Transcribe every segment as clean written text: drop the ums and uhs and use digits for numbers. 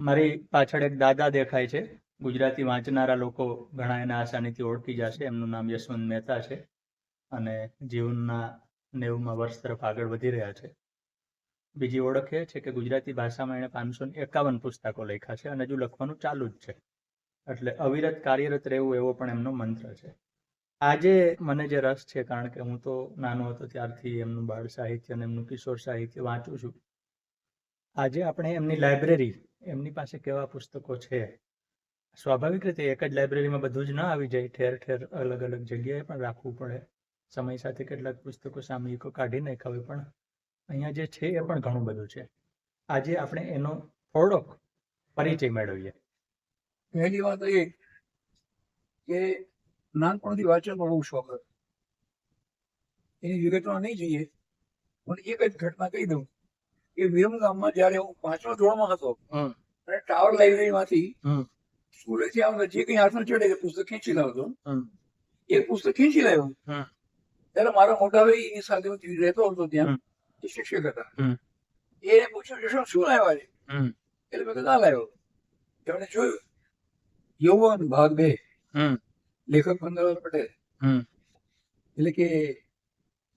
મારી પાછળ એક દાદા દેખાય છે. ગુજરાતી વાંચનારા લોકો ઘણા એને આસાનીથી ઓળખી જશે. એમનું નામ યશવંત મહેતા છે અને જીવનના 90માં વર્ષ તરફ આગળ વધી રહ્યા છે. બીજી ઓળખ એ છે કે ગુજરાતી ભાષામાં એણે 551 પુસ્તકો લખ્યા છે અને હજુ લખવાનું ચાલુ જ છે. એટલે અવિરત કાર્યરત રહેવું એવો પણ એમનો મંત્ર છે. આજે મને જે રસ છે, કારણ કે હું તો નાનો હતો ત્યારથી એમનું બાળ સાહિત્ય અને એમનું કિશોર સાહિત્ય વાંચું છું. આજે આપણે એમની લાઇબ્રેરી, એમની પાસે કેવા પુસ્તકો છે. સ્વાભાવિક રીતે એક જ લાઇબ્રેરીમાં બધું જ ના આવી જાય, ઠેર ઠેર અલગ અલગ જગ્યાએ પણ રાખવું પડે. સમય સાથે કેટલાક પુસ્તકો સામયિકો કાઢી નાખ્યા હોય, પણ અહીંયા જે છે એ પણ ઘણું બધું છે. આજે આપણે એનો થોડોક પરિચય મેળવીએ. પહેલી વાત એ કે નાનપણથી વાંચનનો બહુ શોખ હતો. એની વિગતમાં નહીં જઈએ, પણ એક જ ઘટના કહી દઉં કે વિરમગામમાં જયારે હું 5મા ધોરણમાં હતો અને ટાવર લાઇબ્રેરીમાંથી સ્કૂલેથી આવતા જે કંઈ હાથમાં ચડે એ પુસ્તક ખેંચી લાવતો. એક પુસ્તક ખેંચી લાવ્યો ત્યારે મારા મોટા ભાઈ એની સાથે હું રહેતો હતો ત્યાં, એ શિક્ષક હતા. એને પૂછ્યું શું લાવ્યા છે? એટલે મેં કીધું આ લાવ્યો. એમણે જોયું યૌવન ભાગ 2, લેખક પંદરલાલ પટેલ. એટલે કે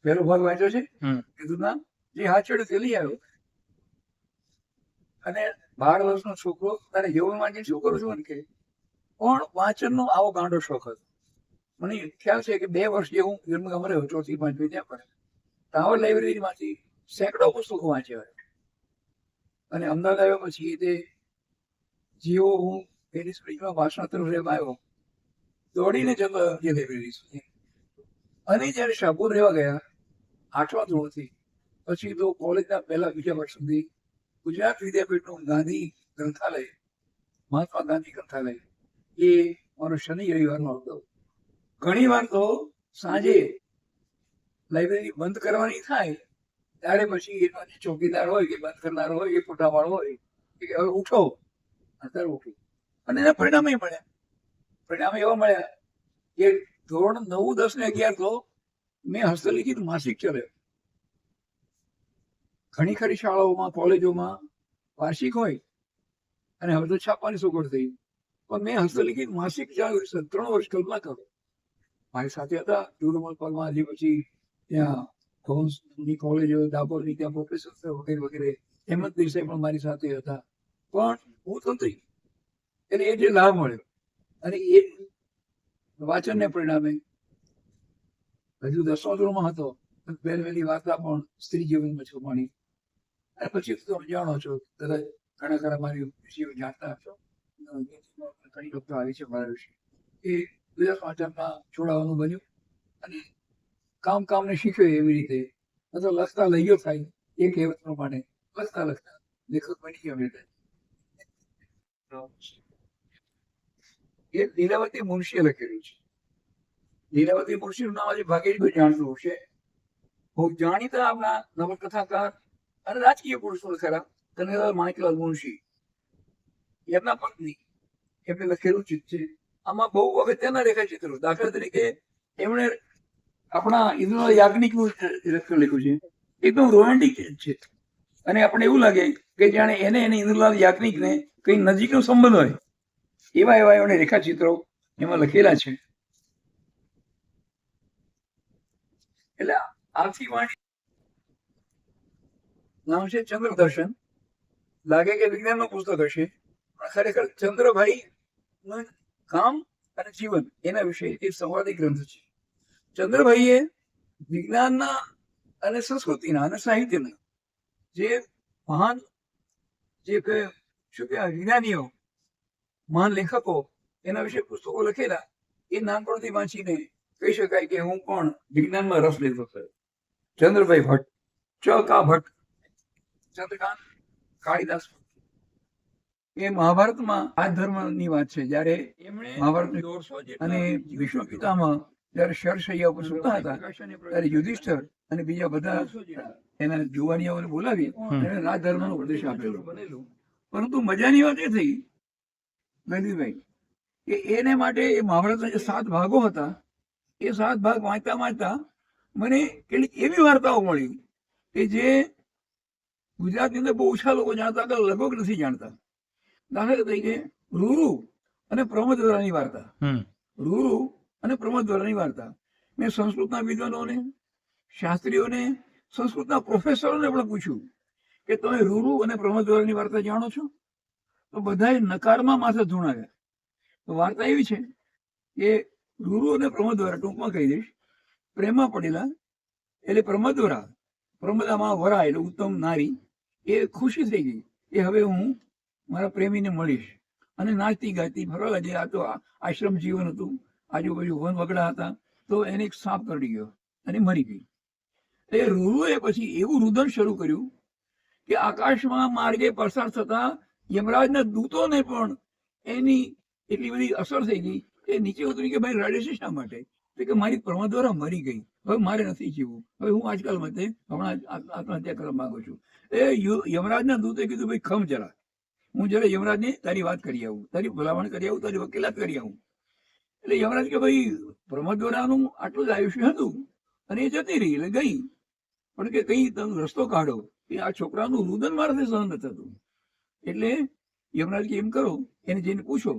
પહેલો ભાગ વાંચ્યો છે? કીધું ના, જે હાથ ચડ્યો તે લઈ આવ્યો. અને 12 વર્ષનો છોકરો તારે યૌવન વાંચી શું કરું છું કે પણ વાંચનનો આવો ગાંડો શોખ હતો. મને ખ્યાલ છે કે 2 વર્ષ જે હું વિરમગામ રહ્યો, 4થી 5 ત્યાં પડે, ટાવર લાઇબ્રેરીમાંથી સેંકડો પુસ્તકો વાંચ્યા. અને અમદાવાદ આવ્યા પછી તે જેવો હું પેરિસ બ્રિજમાં ભાષણ તરફ રહેવા આવ્યો, દોડીને જતો જે લાઇબ્રેરી સુધી. અને જયારે શાહપુર રહેવા ગયા 8મા ધોરણથી, પછી તો કોલેજના પહેલા બીજા વર્ષ સુધી ગુજરાત વિદ્યાપીઠનું ગાંધી ગ્રંથાલય, મહાત્મા ગાંધી ગ્રંથાલય, એ મારો શનિ રવિવારનો હતો. ઘણી વાર તો સાંજે લાઇબ્રેરી બંધ કરવાની થાય ત્યારે પછી એનો જે ચોકીદાર હોય કે બંધ કરનાર હોય, એ ફોટાવાળો હોય કે હવે ઉઠો, અત્યારે ઉઠી. અને એના પરિણામે મળ્યા. પરિણામ એવા મળ્યા કે ધોરણ 9, 10 ને 11 તો મેં હસ્તલિખિત માસિક ચલાવ્યો. ઘણી ખરી શાળાઓમાં, કોલેજોમાં વાર્ષિક હોય અને હવે તો છાપવાની સગવડ થઈ, પણ મેં હસ્તલિખિત માસિક ચલાવ્યું. 3 વર્ષ કલ્પના કરો. મારી સાથે હતા જુડમલ પરમાજી, પછી ત્યાં ભવનની કોલેજો, ડાકોરની ત્યાં પ્રોફેસર વગેરે વગેરે. હેમંત દેસાઈ પણ મારી સાથે હતા. પણ હું તંત્રી, એટલે એ જે લાભ મળ્યો અને એ વાંચનને પરિણામે હજુ 10મા ધોરણમાં હતો, વહેલી વાર્તા પણ સ્ત્રી જીવનમાં છુપાણી. અને પછી તમે જાણો છો, કદાચ ઘણા ખરા મારી વિશે જાણતા હશો, ઘણી વખત આવી છે મારા વિશે, એ ગુજરાત વાંચનમાં જોડાવાનું બન્યું. અને કામને શીખ્યો એવી રીતે. તો લખતા લઈયો થાય, એ કહેવત પ્રમાણે લખતા લખતા લેખક બની ગયો. એ લીલાવતી મુનશીએ લખેલું છે. લીલાવતી મુનશીનું નામ આજે ભાગ્યજી જાણતું હશે. બહુ જાણીતા આપણા નવલકથાકાર અને રાજકીય પુરુષો ખરા, કનૈયાલાલ માણેકલાલ મુનશી, એમના પત્ની, એમને લખેલું ચિત્ર છે. આમાં બહુ અગત્યના રેખાચિત્રો. દાખલા તરીકે એમણે આપણા ઇન્દ્રલાલ યાજ્ઞિકનું લખ્યું છે. એકદમ રોમેન્ટિક છે અને આપણે એવું લાગે કે જાણે એને ઇન્દ્રલાલ યાજ્ઞિકને કઈ નજીકનો સંબંધ હોય, એવા એમણે રેખાચિત્રો એમાં લખેલા છે. એટલે આથી વાણી નામ છે ચંદ્રદર્શન. લાગે કે વિજ્ઞાનનું પુસ્તક હશે, પણ ખરેખર ચંદ્રભાઈ નું કામ અને જીવન એના વિશે એક સંવાદી ગ્રંથ છે. ચંદ્રભાઈએ વિજ્ઞાનના અને સંસ્કૃતિના અને સાહિત્યના જે મહાન, જે શું કહેવાય, વિજ્ઞાનીઓ, મહાન લેખકો, એના વિશે પુસ્તકો લખેલા. એ નાનપણથી વાંચીને કહી શકાય કે હું પણ વિજ્ઞાનમાં રસ લેતો થયો. ચંદ્રભાઈ ભટ્ટ, ચ.કા. ભટ્ટ, ચંદ્રકાંત કાળીદાસ, એ મહાભારતમાં આ ધર્મની વાત છે. જયારે એમણે મહાભારત અને વિષ્ણુ પિતામાં જયારે શરશૈયા ઉપર સૂતા હતા, ત્યારે યુધિષ્ઠર અને બીજા બધા એના જુવાનિયાઓને બોલાવી એને રાજધર્મનો ઉપદેશ આપેલો. પરંતુ મજાની વાત એ થઈ ગંધીભાઈ કે એને માટે એ મહાભારતના જે 7 ભાગો હતા, એ 7 ભાગ વાંચતા વાંચતા મને કેટલીક એવી વાર્તાઓ મળી કે જે ગુજરાતની અંદર બહુ ઓછા લોકો જાણતા, લગભગ નથી જાણતા. દાખલા તરીકે રૂરુ અને પ્રમોદવરાની વાર્તા. હમ રૂરુ અને પ્રમોદવરાની વાર્તા મેં સંસ્કૃતના વિદ્વાનોને, શાસ્ત્રીઓને, સંસ્કૃતના પ્રોફેસરોને પણ પૂછ્યું કે તમે રૂરુ અને પ્રમોદવરાની વાર્તા જાણો છો? તો બધાએ નકારમાં માથા ધૂણાવ્યા. તો વાર્તા એવી છે કે રૂરુ અને પ્રમોદવરા, ટૂંકમાં કહી દઈશ, પ્રેમમાં પડેલા. એટલે પ્રમોદવરા, પ્રમોદામાં વરા એટલે ઉત્તમ નારી, એ ખુશી થઈ ગઈ કે હવે હું મારા પ્રેમીને મળીશ, અને નાચતી ગાતી ફરવા લાગી. આ તો આશ્રમ જીવન હતું, આજુબાજુ વન વગડા હતા, તો એને એક સાપ કરડી ગયો અને મરી ગઈ. એ રૂરુએ પછી એવું રુદન શરૂ કર્યું કે આકાશમાં માર્ગે પસાર થતા યમરાજના દૂતોને પણ એની એટલી બધી અસર થઈ ગઈ કે નીચે ઉતરી કે ભાઈ રડે છે શા માટે? તો કે મારી પ્રમોદવરા મરી ગઈ, હવે મારે નથી જીવવું, હવે હું આજકાલ માટે હમણાં આત્મહત્યા કરવા માંગુ છું. એ યમરાજના દૂતે કીધું ભાઈ ખમ જરા, હું જરા યમરાજને તારી વાત કરી આવું, તારી ભલામણ કરી આવું, તારી વકીલાત કરી આવું. એટલે યમરાજ કે ભાઈ પ્રમોદવરાનું આટલું જ આયુષ્ય હતું અને એ જતી રહી એટલે ગઈ, પણ કે કઈ તમે રસ્તો કાઢો, કે આ છોકરાનું રુદન મારાથી સહન નથી થતું. એટલે યમરાજ કે એમ કરો, એને જઈને પૂછો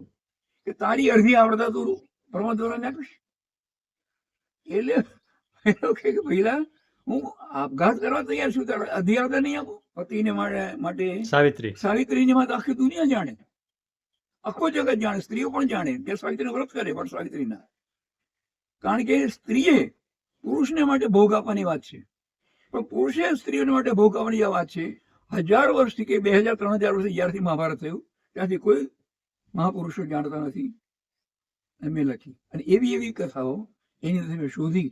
કે તારી અડધી આવડતા તું પ્રમોદવરાને આપીશ? એટલે પહેલા હું આપઘાત કરવા તૈયાર છું, તારે અડધી આવડતા નહીં આપું? પતિને માટે સાવિત્રીની વાત આખી દુનિયા જાણે, આખો જગત જાણે, સ્ત્રીઓ પણ જાણે કે સાવિત્રીનું વ્રત કરે, પણ સાવિત્રીના, કારણ કે સ્ત્રીએ પુરુષને માટે ભોગ આપવાની વાત છે, પણ પુરુષે સ્ત્રીઓને માટે ભોગ આપવાની આ વાત છે 1000 વર્ષથી કે 2000-3000 વર્ષથી જ્યારથી મહાભારત થયું ત્યાંથી કોઈ મહાપુરુષો જાણતા નથી. અને મેં લખી, અને એવી એવી કથાઓ એની અંદર મેં શોધી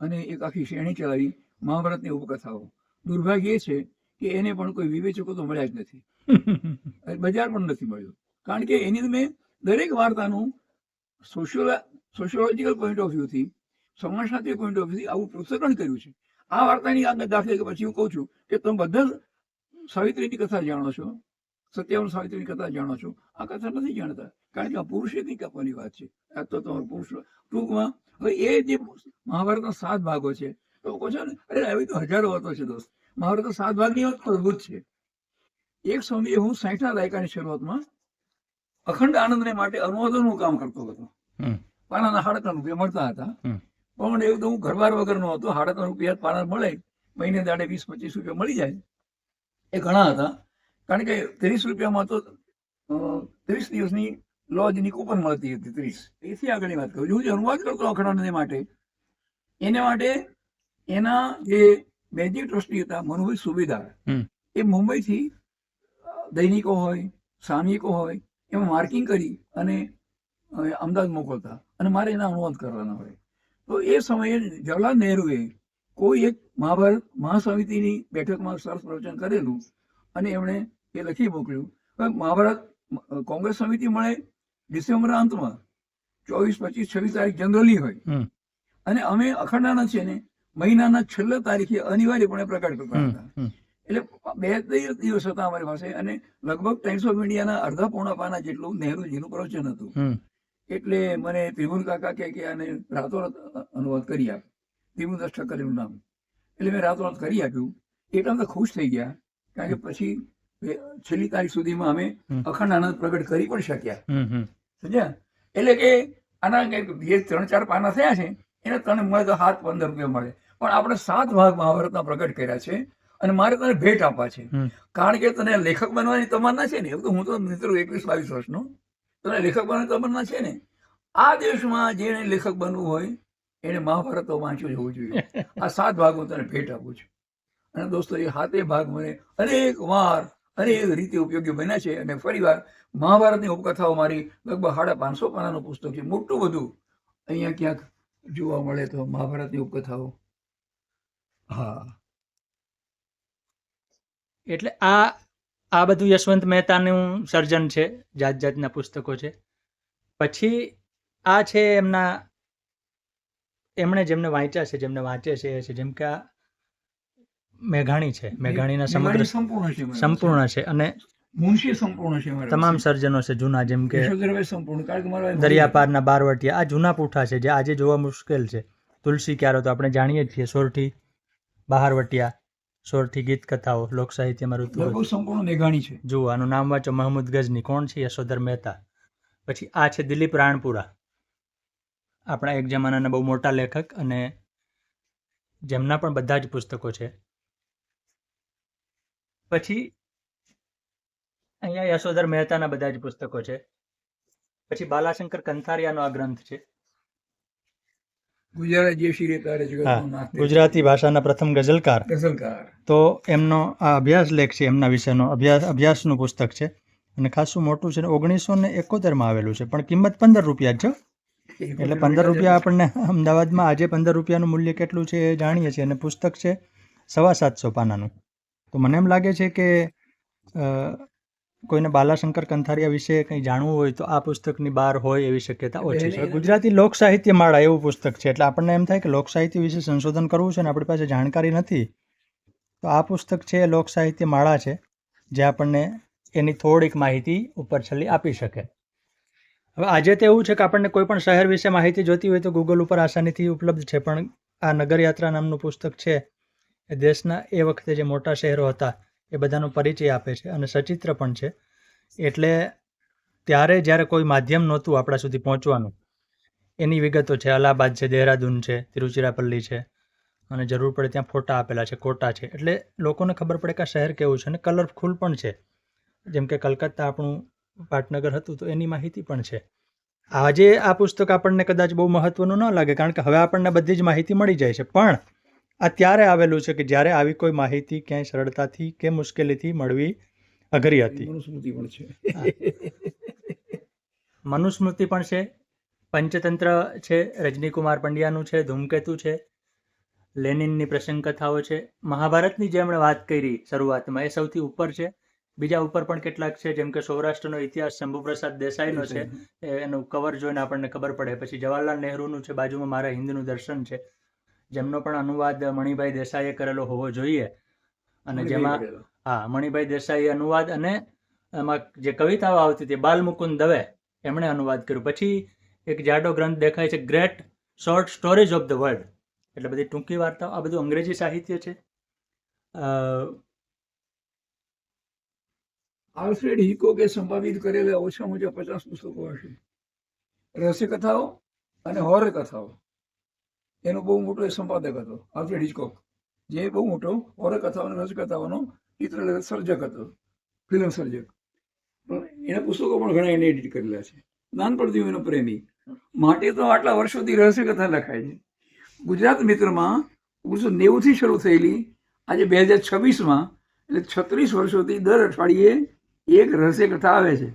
અને એક આખી શ્રેણી ચલાવી, મહાભારતની ઉપકથાઓ. દુર્ભાગ્ય એ છે કે એને પણ કોઈ વિવેચકો તો મળ્યા જ નથી, બજાર પણ નથી મળ્યું, કારણ કે એની અંદર મેં દરેક વાર્તાનું સોશિયોલોજીકલ પોઈન્ટ ઓફ વ્યૂથી, સમાજશાસ્ત્રીય પોઈન્ટ ઓફ વ્યૂથી આવું પૃથ્થકરણ કર્યું છે. આ વાર્તાની આગળ દાખલે કે પછી હું કહું છું કે તમે બધા સાવિત્રીની કથા જાણો છો, 57 સાવિત્રીની કથા જાણો છો, આ કથા નથી જાણતા, કારણ કે આ પુરુષેથી કાપવાની વાત છે. આ તો તમારો પુરુષ ટૂંકમાં. હવે એ જે મહાભારતના 7 ભાગો છે, તો કહો છો ને અરે આવી તો હજારો વાતો છે દોસ્ત. મહાભારતના 7 ભાગની વાત અદભુત છે. એક સમયે હું 60ના દાયકાની શરૂઆતમાં અખંડ આનંદને માટે અનુવાદનનું કામ કરતો હતો. પાનાના 3.5 રૂપિયા મળતા હતા, પણ એવું તો હું ઘરબાર વગરનો હતો. 3.5 રૂપિયા પાના મળે, મહિને દાડે 20-25 રૂપિયા મળી જાય, એ ઘણા હતા. કારણ કે 30 રૂપિયામાં તો 30 દિવસની લોજની કૂપન મળતી હતી, 30. એથી આગળની વાત કરું છું. હું જે અનુવાદ કરતો અખંડાનંદ માટે, એને માટે એના જે મેનેજિંગ ટ્રસ્ટી હતા મનુભાઈ સુબેદાર, એ મુંબઈથી દૈનિકો હોય, સામયિકો હોય, એમાં માર્કિંગ કરી અને અમદાવાદ મોકલતા, અને મારે એના અનુવાદ કરવાના હોય. તો એ સમયે જવાહરલાલ નહેરુએ કોઈ એક મહાભારત મહાસમિતિની બેઠકમાં સરસ પ્રવચન કરેલું અને એમણે એ લખી મોકલ્યું. મહાભારત કોંગ્રેસ સમિતિ મળે ડિસેમ્બર અંતમાં, 24, 25, 26 તારીખ જનરલી હોય, અને અમે અખંડાનંદ છે ને મહિનાના છેલ્લા તારીખે અનિવાર્યપણે પ્રકટ કરતા હતા. એટલે 2 દિવસ હતા અમારી પાસે, અને લગભગ ટાઈમ્સ ઓફ ઇન્ડિયાના અડધા-પોણા પાના જેટલું નહેરુજીનું પ્રવચન હતું. એટલે મને ત્રિભુવન કાકા કે આને રાતોરાત અનુવાદ કરી આપ, ત્રિભુવનદાસ ઠક્કર એનું નામ. એટલે મેં રાતોરાત કરી આપ્યું. એટલા બધા ખુશ થઈ ગયા, કારણ કે પછી છેલ્લી તારીખ સુધીમાં અમે અખંડ આનંદ પ્રગટ કરી પણ શક્યા. સમજ્યા? એટલે કે આના જે 3-4 પાના થયા છે એને તને મળે તો 7-15 રૂપિયા મળે, પણ આપણે 7 ભાગ મહાભારતના પ્રગટ કર્યા છે, અને મારે તને ભેટ આપવા છે. કારણ કે તને લેખક બનવાની તમન્ના છે ને, એવું તો હું તો મિત્ર 21-22 વર્ષનો, તને લેખક બનવાની તમન્ના છે ને, આ દેશમાં જેને લેખક બનવું હોય એને મહાભારત તો વાંચ્યું હોવું જોઈએ. આ 7 ભાગ હું તને ભેટ આપું છું. અને દોસ્તો એ 7 ભાગ મને અનેક વાર અનેક રીતે ઉપયોગી બન્યા છે. અને ફરી વાર મહાભારતની ઉપકથાઓ મારી લગભગ 550 પાનાનું પુસ્તક છે, મોટું બધું. અહીંયા ક્યાંક જોવા મળે તો મહાભારતની ઉપકથાઓ. હા, એટલે આ બધું યશવંત મહેતાનું સર્જન છે, જાત જાતના પુસ્તકો છે. પછી આ છે એમણે જેમને વાંચ્યા છે, જેમને વાંચે છે, એ છે જેમ કે આ મેઘાણી છે. મેઘાણીના સમગ્ર સંપૂર્ણ છે, અને મુનશી સંપૂર્ણ છે, તમામ સર્જનો છે જૂના, જેમ કે સંપૂર્ણ, કારણ કે મારા દરિયાપારના બારવટિયા, આ જૂના પૂઠા છે જે આજે જોવા મુશ્કેલ છે. તુલસી ક્યારો તો આપણે જાણીએ જ છીએ, સોરઠી, બહારવટિયા, સોરઠી ગીત કથાઓ લોક સાહિત્યમાં ઋતુ લગભગ સંપૂર્ણ મેઘાણી છે. જુઓ આનું નામ વાંચો, મહમૂદ ગઝની. કોણ છે? યશોધર મહેતા. પછી આ છે દિલીપ રાણપુરા, આપણા એક જમાનાના બહુ મોટા લેખક અને જેમના પણ બધા જ પુસ્તકો છે. પછી અહીંયા યશોધર મહેતાના બધા જ પુસ્તકો છે. પછી બાલાશંકર કંથારિયાનો આ ગ્રંથ છે. ગુજરાત જે શિરે તારે જગતનો નાથ તે. ગુજરાતી ભાષાના પ્રથમ ગઝલકાર. ગઝલકાર. તો એમનો આ અભ્યાસ લેખ છે, એમના વિશેનો અભ્યાસનું પુસ્તક છે અને ખાસું મોટું છે. 1971માં આવેલું છે, પણ કિંમત 15 રૂપિયા જ છે. એટલે 15 રૂપિયા આપણને અમદાવાદમાં આજે 15 રૂપિયાનું મૂલ્ય કેટલું છે એ જાણીએ છીએ. અને પુસ્તક છે 750 પાનાનું. તો મને એમ લાગે છે કે કોઈને બાલાશંકર કંથારિયા વિશે કંઈ જાણવું હોય તો આ પુસ્તકની બહાર હોય એવી શક્યતા ઓછી છે. ગુજરાતી લોક સાહિત્ય માળા એવું પુસ્તક છે, એટલે આપણને એમ થાય કે લોક સાહિત્ય વિશે સંશોધન કરવું છે ને આપણી પાસે જાણકારી નથી, તો આ પુસ્તક છે લોક સાહિત્ય માળા છે, જે આપણને એની થોડીક માહિતી ઉપર છેલ્લી આપી શકે. હવે આજે તો એવું છે કે આપણને કોઈ પણ શહેર વિશે માહિતી જોતી હોય તો ગૂગલ ઉપર આસાનીથી ઉપલબ્ધ છે, પણ આ નગરયાત્રા નામનું પુસ્તક છે એ દેશના એ વખતે જે મોટા શહેરો હતા એ બધાનો પરિચય આપે છે અને સચિત્ર પણ છે. એટલે ત્યારે જ્યારે કોઈ માધ્યમ નહોતું આપણા સુધી પહોંચવાનું, એની વિગતો છે. અલ્હાબાદ છે, દહેરાદૂન છે, તિરુચિરાપલ્લી છે અને જરૂર પડે ત્યાં ફોટા આપેલા છે, કોટા છે. એટલે લોકોને ખબર પડે કે આ શહેર કેવું છે અને કલરફુલ પણ છે. જેમ કે કલકત્તા આપણું પાટનગર હતું તો એની માહિતી પણ છે. આજે આ પુસ્તક આપણને કદાચ બહુ મહત્વનું ન લાગે, કારણ કે હવે આપણને બધી જ માહિતી મળી જાય છે, પણ આ ત્યારે આવેલું છે કે જ્યારે આવી કોઈ માહિતી ક્યાંય સરળતાથી કે મુશ્કેલીથી મળવી અઘરી હતી. મનુસ્મૃતિ પણ છે. મનુસ્મૃતિ પણ છે, પંચતંત્ર છે, રજનીકુમાર પંડ્યાનું છે, ધૂમકેતુ છે, લેનિનની પ્રસંગ કથાઓ છે, મહાભારતની જે એમણે વાત કરી શરૂઆતમાં એ સૌથી ઉપર છે. બીજા ઉપર પણ કેટલાક છે, જેમ કે સૌરાષ્ટ્રનો ઇતિહાસ શંભુપ્રસાદ દેસાઈનો છે, એનું કવર જોઈને આપણને ખબર પડે. પછી જવાહરલાલ નહેરુનું છે, બાજુમાં મારા હિન્દનું દર્શન છે, જેમનો પણ અનુવાદ મણિભાઈ દેસાઈએ કરેલો હોવો જોઈએ. અને જેમાં મણિભાઈ દેસાઈ અનુવાદ અને એમાં જે કવિતાઓ આવતી હતી બાલમુકુંદ દવે એમણે અનુવાદ કર્યું. પછી એક જાડો ગ્રંથ દેખાય છે, great short stories of the world, એટલે બધી ટૂંકી વાર્તાઓ. આ બધું અંગ્રેજી સાહિત્ય છે. આલ્ફ્રેડ હિચકોકે સંપાદિત કરેલા ઓછામાં ઓછા 50 પુસ્તકો હશે. રહસ્ય કથાઓ અને હોરર કથાઓ એનો બહુ મોટો સંપાદક હતો આલ્ફ્રેડ હિચકોક, જે બહુ મોટો હોરર કથાઓ અને રહસ્ય કથાઓનો ચિત્ર સર્જક હતો, ફિલ્મ સર્જક. એના પુસ્તકો પણ ઘણા એને એડિટ કરેલા છે. નાનપણથી એનો પ્રેમી, માટે તો આટલા વર્ષોથી રહસ્ય કથા લખાય છે. ગુજરાત મિત્રમાં 1990થી શરૂ થયેલી આજે 2026માં, એટલે 36 વર્ષોથી દર અઠવાડિયે એક રહસ્ય કથા આવે છે.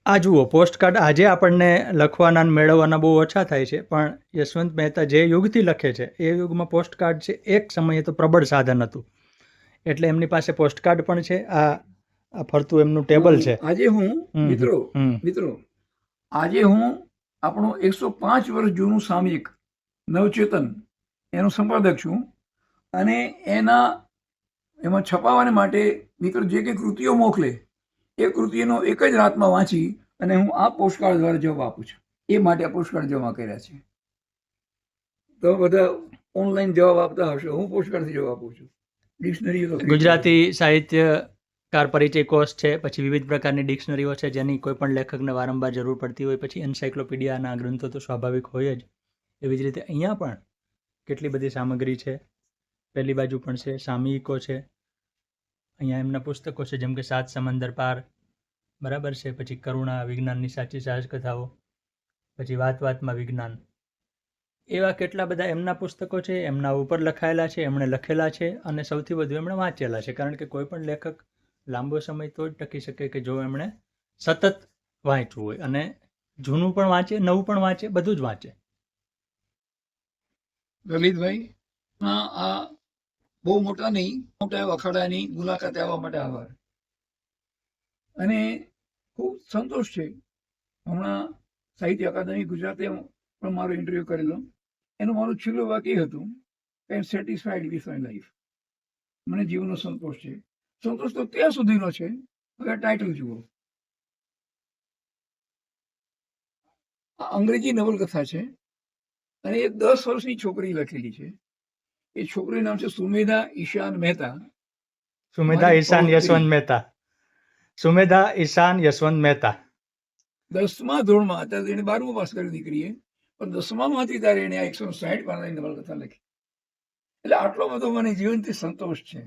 આ જુઓ પોસ્ટકાર્ડ આજે આપણને લખવાના મેળવવાના બહુ ઓછા થાય છે, પણ યશવંત મહેતા જે યુગથી લખે છે એ યુગમાં પોસ્ટકાર્ડ છે એક સમયે તો પ્રબળ સાધન હતું. એટલે એમની પાસે પોસ્ટકાર્ડ પણ છે. આ ફરતું એમનું ટેબલ છે. આજે હું મિત્રો આજે હું આપણું 105 વર્ષ જૂનું સામયિક નવચેતન એનો સંપાદક છું, અને એમાં છપાવવાને માટે મિત્રો જે કંઈ કૃતિઓ મોકલે એ કૃતિનો એક જ રાતમાં વાંચી અને હું આ પોસ્ટકાર્ડ દ્વારા જવાબ આપું છું. એ માટે આ પોસ્ટકાર્ડ જમા કર્યા છે. તો બધા ઓનલાઈન જવાબ આપતા હશે, હું પોસ્ટકાર્ડથી જવાબ આપું છું. ડિક્શનરી ગુજરાતી સાહિત્યકાર પરિચય કોષ છે, પછી વિવિધ પ્રકારની ડિક્શનરીઓ છે જેની કોઈ પણ લેખકને વારંવાર જરૂર પડતી હોય. પછી એન્સાઇક્લોપીડિયાના ગ્રંથો તો સ્વાભાવિક હોય જ. એવી જ રીતે અહીંયા પણ કેટલી બધી સામગ્રી છે. પહેલી બાજુ પણ છે, સામયિકો છે, અહીંયા એમના પુસ્તકો છે, જેમ કે 7 સમંદર પાર, બરાબર છે. પછી કરુણા, વિજ્ઞાનની સાચી સાહસ કથાઓ, પછી વાત વાતમાં વિજ્ઞાન, એવા કેટલા બધા એમના પુસ્તકો છે. એમના ઉપર લખાયેલા છે, એમણે લખેલા છે અને સૌથી વધુ એમણે વાંચેલા છે. કારણ કે કોઈ પણ લેખક લાંબો સમય તો જ ટકી શકે કે જો એમણે સતત વાંચવું હોય, અને જૂનું પણ વાંચે, નવું પણ વાંચે, બધું જ વાંચે. લલિતભાઈ આ બહુ મોટા નહીં, મોટા એવા અખાડાની મુલાકાતે આવવા માટે આભાર. અને ખૂબ સંતોષ છે. હમણાં સાહિત્ય અકાદમી ગુજરાતે પણ મારો ઇન્ટરવ્યુ કરેલો. એનું મારું છેલ્લું વાક્ય હતું, આઈ એમ સેટિસ્ફાઈડ વિથ માય લાઈફ. મને જીવનનો સંતોષ છે. સંતોષ તો ત્યાં સુધીનો છે. હવે ટાઇટલ જુઓ, આ અંગ્રેજી નવલકથા છે અને એ 10 વર્ષની છોકરી લખેલી છે. એ છોકરીનું નામ છે સુમેધા ઈશાન મહેતા. સુમેધા મારી ઈશાન પૌત્રી. યશવંત મહેતા. સુમેધા ઈશાન યશવંત મહેતા. 10મા ધોરણમાં હતા, એને 12મું પાસ કર્યું દીકરીએ, પણ 10મામાં હતી ત્યારે એને આ 160 પાનાની નવલકથા લખી. એટલે આટલો બધો મને જીવનથી સંતોષ છે.